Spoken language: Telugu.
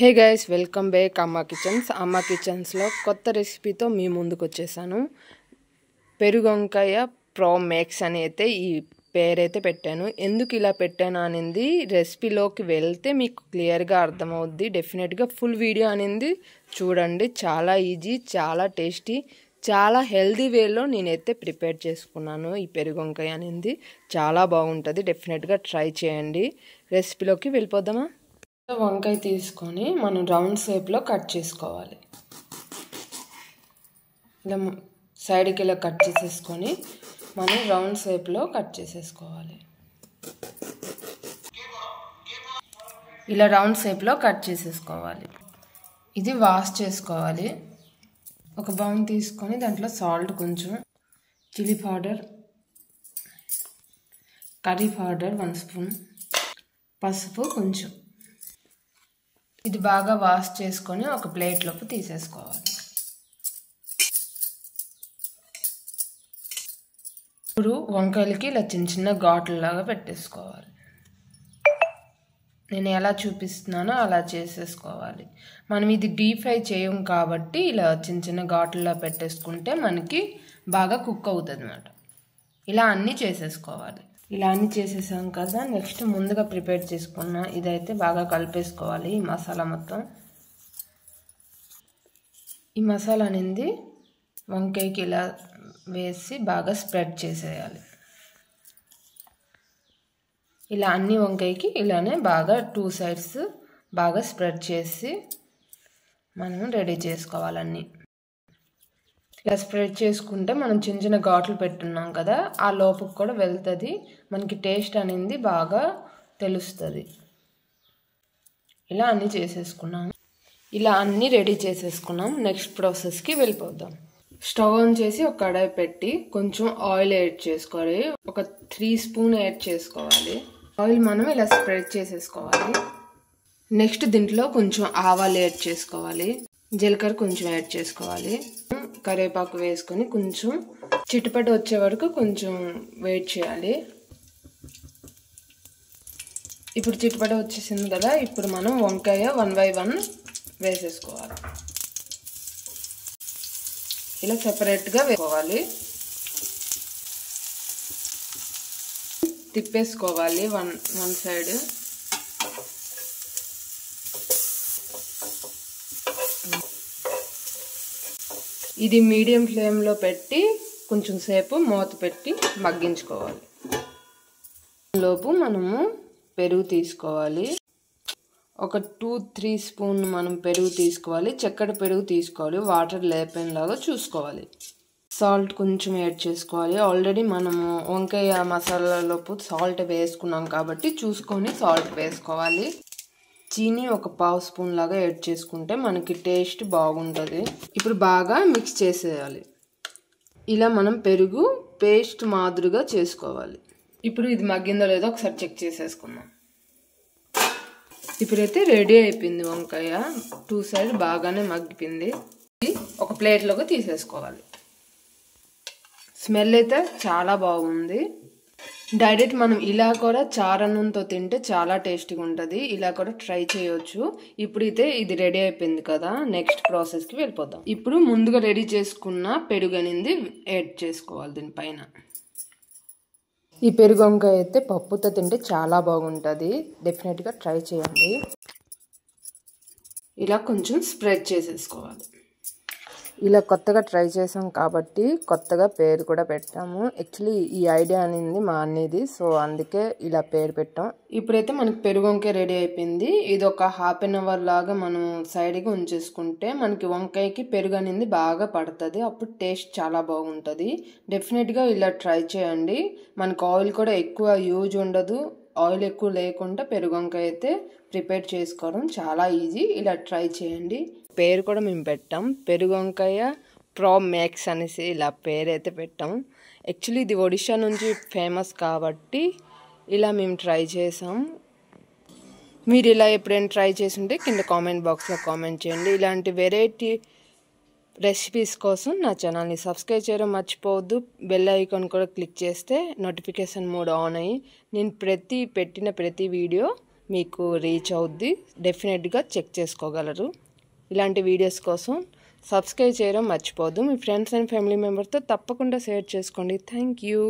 హే గైస్, వెల్కమ్ బ్యాక్ అమ్మ కిచెన్స్లో కొత్త రెసిపీతో మీ ముందుకు వచ్చేసాను. పెరుగు వంకాయ ప్రో మేక్స్ అని అయితే ఈ పేరైతే పెట్టాను. ఎందుకు ఇలా పెట్టాను అనేది రెసిపీలోకి వెళ్తే మీకు క్లియర్గా అర్థమవుద్ది. డెఫినెట్గా ఫుల్ వీడియో అనేది చూడండి. చాలా ఈజీ, చాలా టేస్టీ, చాలా హెల్దీ వేలో నేనైతే ప్రిపేర్ చేసుకున్నాను. ఈ పెరుగు వంకాయ అనేది చాలా బాగుంటుంది. డెఫినెట్గా ట్రై చేయండి. రెసిపీలోకి వెళ్ళిపోదామా? వంకాయ తీసుకొని మనం రౌండ్ షేప్లో కట్ చేసుకోవాలి. ఇలా సైడ్కి ఇలా కట్ చేసేసుకొని మనం రౌండ్ షేప్లో కట్ చేసేసుకోవాలి. ఇలా రౌండ్ షేప్లో కట్ చేసేసుకోవాలి. ఇది వాష్ చేసుకోవాలి. ఒక బౌల్ తీసుకొని దాంట్లో సాల్ట్ కొంచెం, chilli powder, curry powder 1 spoon, పసుపు కొంచెం, ఇది బాగా వాష్ చేసుకొని ఒక ప్లేట్లోకి తీసేసుకోవాలి. ఇప్పుడు వంకాయలకి ఇలా చిన్న చిన్న ఘాట్లలాగా పెట్టేసుకోవాలి. నేను ఎలా చూపిస్తున్నానో అలా చేసేసుకోవాలి. మనం ఇది డీప్ ఫ్రై చేయం కాబట్టి ఇలా చిన్న చిన్న ఘాట్లలా పెట్టేసుకుంటే మనకి బాగా కుక్ అవుతుంది అన్నమాట. ఇలా అన్నీ చేసేసుకోవాలి. ఇలా అన్నీ చేసేసాం కదా, నెక్స్ట్ ముందుగా ప్రిపేర్ చేసుకున్న ఇదైతే బాగా కలిపేసుకోవాలి. ఈ మసాలా మొత్తం, ఈ మసాలా అనేది వంకాయకి ఇలా వేసి బాగా స్ప్రెడ్ చేసేయాలి. ఇలా అన్ని వంకాయకి ఇలానే బాగా 2 సైడ్స్ బాగా స్ప్రెడ్ చేసి మనం రెడీ చేసుకోవాలన్నీ. ఇలా స్ప్రెడ్ చేసుకుంటే మనం చిన్న చిన్న ఘాట్లు పెట్టున్నాం కదా, ఆ లోపుకి కూడా వెళ్తుంది. మనకి టేస్ట్ అనేది బాగా తెలుస్తుంది. ఇలా అన్నీ చేసేసుకున్నాం. ఇలా అన్నీ రెడీ చేసేసుకున్నాం. నెక్స్ట్ ప్రాసెస్కి వెళ్ళిపోదాం. స్టవ్ ఆన్ చేసి ఒక కడాయి పెట్టి కొంచెం ఆయిల్ యాడ్ చేసుకోవాలి. ఒక 3 స్పూన్ యాడ్ చేసుకోవాలి. ఆయిల్ మనం ఇలా స్ప్రెడ్ చేసేసుకోవాలి. నెక్స్ట్ దీంట్లో కొంచెం ఆవాలు యాడ్ చేసుకోవాలి. జీలకర్ర కొంచెం యాడ్ చేసుకోవాలి. కరివేపాకు వేసుకొని కొంచెం చిటపట వచ్చే వరకు కొంచెం వెయిట్ చేయాలి. ఇప్పుడు చిటపట వచ్చేసింది కదా, ఇప్పుడు మనం వంకాయ 1 బై 1 వేసేసుకోవాలి. ఇలా సెపరేట్గా వేసుకోవాలి. తిప్పేసుకోవాలి వన్ సైడ్. ఇది మీడియం ఫ్లేమ్లో పెట్టి కొంచెం సేపు మూత పెట్టి మగ్గించుకోవాలి. లోపు మనము పెరుగు తీసుకోవాలి. ఒక 2-3 స్పూన్ మనం పెరుగు తీసుకోవాలి. చక్కెర పెరుగు తీసుకోవాలి. వాటర్ లేపేలాగా చూసుకోవాలి. సాల్ట్ కొంచెం యాడ్ చేసుకోవాలి. ఆల్రెడీ మనము వంకాయ మసాలాలోపు సాల్ట్ వేసుకున్నాం కాబట్టి చూసుకొని సాల్ట్ వేసుకోవాలి. చీని ఒక 1/2 స్పూన్ లాగా యాడ్ చేసుకుంటే మనకి టేస్ట్ బాగుంటుంది. ఇప్పుడు బాగా మిక్స్ చేసేయాలి. ఇలా మనం పెరుగు పేస్ట్ మాదిరిగా చేసుకోవాలి. ఇప్పుడు ఇది మగ్గిందో లేదో ఒకసారి చెక్ చేసేసుకుందాం. ఇప్పుడైతే రెడీ అయిపోయింది వంకాయ. 2 సైడ్ బాగానే మగ్గిపోయింది. ఒక ప్లేట్లోకి తీసేసుకోవాలి. స్మెల్ అయితే చాలా బాగుంది. డైరెక్ట్ మనం ఇలా కూడా చారన్నంతో తింటే చాలా టేస్టీగా ఉంటుంది. ఇలా కూడా ట్రై చేయొచ్చు. ఇప్పుడైతే ఇది రెడీ అయిపోయింది కదా, నెక్స్ట్ ప్రాసెస్కి వెళ్ళిపోదాం. ఇప్పుడు ముందుగా రెడీ చేసుకున్న పెరుగు అనేది యాడ్ చేసుకోవాలి దీనిపైన. ఈ పెరుగు వంకాయ అయితే పప్పుతో తింటే చాలా బాగుంటుంది. డెఫినెట్గా ట్రై చేయండి. ఇలా కొంచెం స్ప్రెడ్ చేసేసుకోవాలి. ఇలా కొత్తగా ట్రై చేసాం కాబట్టి కొత్తగా పేరు కూడా పెట్టాము. యాక్చువల్లీ ఈ ఐడియా అనేది మా అన్నది, సో అందుకే ఇలా పేరు పెట్టాం. ఇప్పుడైతే మనకి పెరుగు వంకాయ రెడీ అయిపోయింది. ఇది ఒక 1/2 అవర్ లాగా మనం సైడ్కి ఉంచేసుకుంటే మనకి వంకాయకి పెరుగు అనేది బాగా పడుతుంది. అప్పుడు టేస్ట్ చాలా బాగుంటుంది. డెఫినెట్గా ఇలా ట్రై చేయండి. మనకు ఆయిల్ కూడా ఎక్కువ యూజ్ ఉండదు. ఆయిల్ ఎక్కువ లేకుండా పెరుగు వంకాయ అయితే ప్రిపేర్ చేసుకోవడం చాలా ఈజీ. ఇలా ట్రై చేయండి. పేరు కూడా మేము పెట్టాం, పెరుగు వంకాయ ప్రో మేక్స్ అనేసి ఇలా పేరు అయితే పెట్టాం. యాక్చువల్లీ ఇది ఒడిషా నుంచి ఫేమస్ కాబట్టి ఇలా మేము ట్రై చేసాం. మీరు ఇలా ఎప్పుడైనా ట్రై చేసి ఉంటే కింద కామెంట్ బాక్స్లో కామెంట్ చేయండి. ఇలాంటి వెరైటీ రెసిపీస్ కోసం నా ఛానల్ని సబ్స్క్రైబ్ చేయడం మర్చిపోవద్దు. బెల్ ఐకాన్ కూడా క్లిక్ చేస్తే నోటిఫికేషన్ మోడ్ ఆన్ అయ్యి నేను పెట్టిన ప్రతి వీడియో మీకు రీచ్ అవుద్ది. డెఫినెట్గా చెక్ చేసుకోగలరు. ఇలాంటి వీడియోస్ కోసం సబ్స్క్రైబ్ చేయడం మర్చిపోవద్దు. మీ ఫ్రెండ్స్ అండ్ ఫ్యామిలీ మెంబర్తో తప్పకుండా షేర్ చేసుకోండి. Thank you.